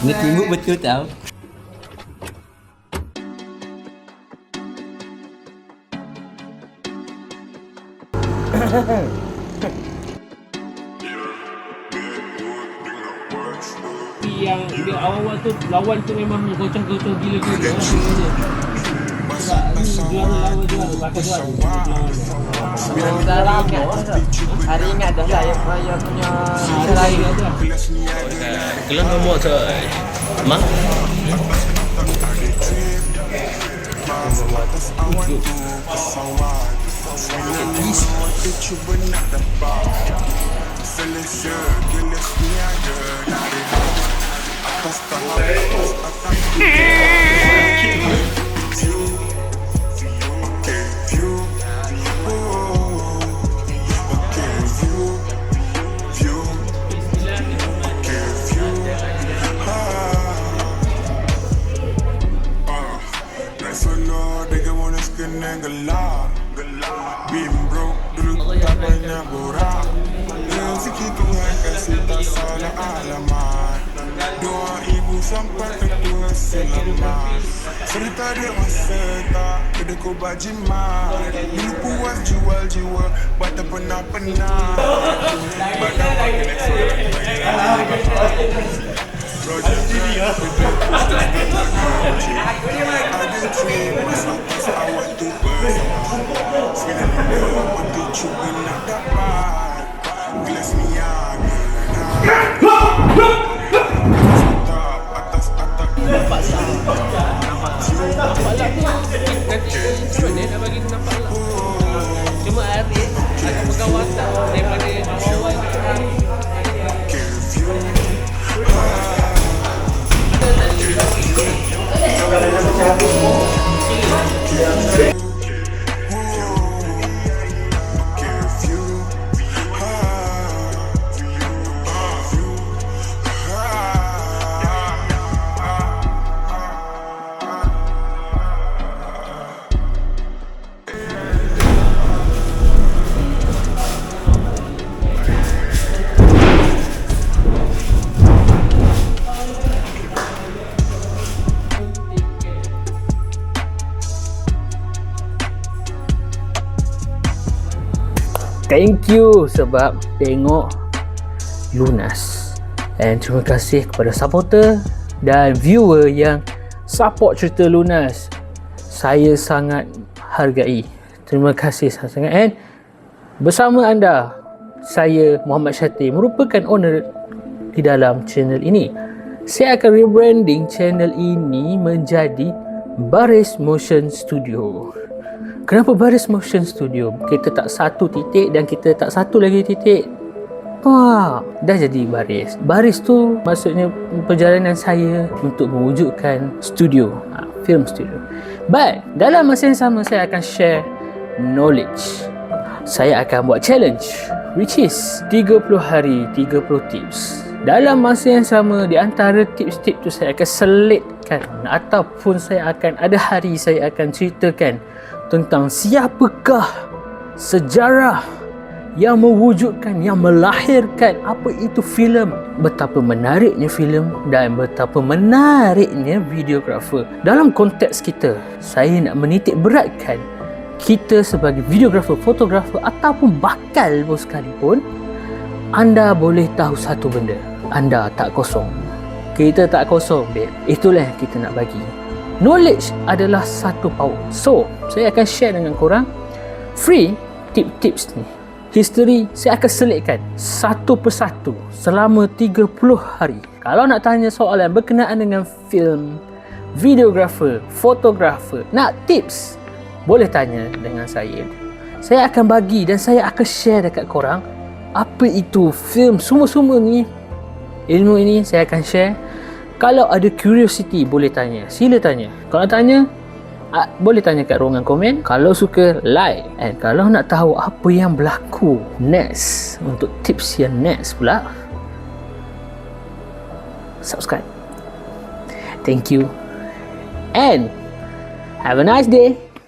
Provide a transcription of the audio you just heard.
Ni timbuk betul tau. Yang dia awal-awal tu lawan tu memang gocong-gocong gila-gila. Sebab ni juara lawan juara, bakal juara. Hari ingat dah lah yang punya Hari ada. Kelang nombor tu. Mak. Been broke dulu tak banyak borak. Rezeki Tuhan kasih tak salah alamat. Doa ibu sampai ketua selamat. Cerita dia masa tak kedai kobat jimat. Dulu puas jual jiwa but tak pernah-pernah. Badan makin Roger ada dream masa atas awal tu bersama. Sebenarnya waktu cuba nak dapat gelas minyak atas atap. Nampak lah. Nanti mana nak bagi aku nampak lah. Cuma hari ada pergawatan daripada awal-awal sekarang. Thank you sebab tengok Lunas. And terima kasih kepada supporter dan viewer yang support cerita Lunas. Saya sangat hargai. Terima kasih sangat. And bersama anda, saya Muhammad Syati merupakan owner di dalam channel ini. Saya akan rebranding channel ini menjadi Baris Motion Studio. Kenapa Baris Motion Studio? Kita tak satu titik dan kita tak satu lagi titik. Wah, dah jadi Baris. Baris tu maksudnya perjalanan saya untuk mewujudkan studio, film studio. But dalam masa yang sama saya akan share knowledge. Saya akan buat challenge which is 30 hari 30 tips. Dalam masa yang sama, di antara tips-tips tu saya akan selitkan ataupun saya akan ada hari saya akan ceritakan tentang siapakah sejarah yang mewujudkan, yang melahirkan apa itu filem, betapa menariknya filem dan betapa menariknya videografer. Dalam konteks kita, saya nak menitik beratkan kita sebagai videografer, fotografer ataupun bakal pun sekalipun, anda boleh tahu satu benda, anda tak kosong. Kita tak kosong, babe. Itulah yang kita nak bagi. Knowledge adalah satu power. So, saya akan share dengan korang free tip-tips ni. History saya akan selitkan satu persatu selama 30 hari. Kalau nak tanya soalan berkenaan dengan film, videografer, fotografer, nak tips, boleh tanya dengan saya. Saya akan bagi dan saya akan share dekat korang apa itu film, semua-semua ni. Ilmu ini saya akan share. Kalau ada curiosity boleh tanya, sila tanya. Kalau nak tanya, boleh tanya kat ruangan komen. Kalau suka, like. And kalau nak tahu apa yang berlaku next, untuk tips yang next pula, subscribe. Thank you and have a nice day.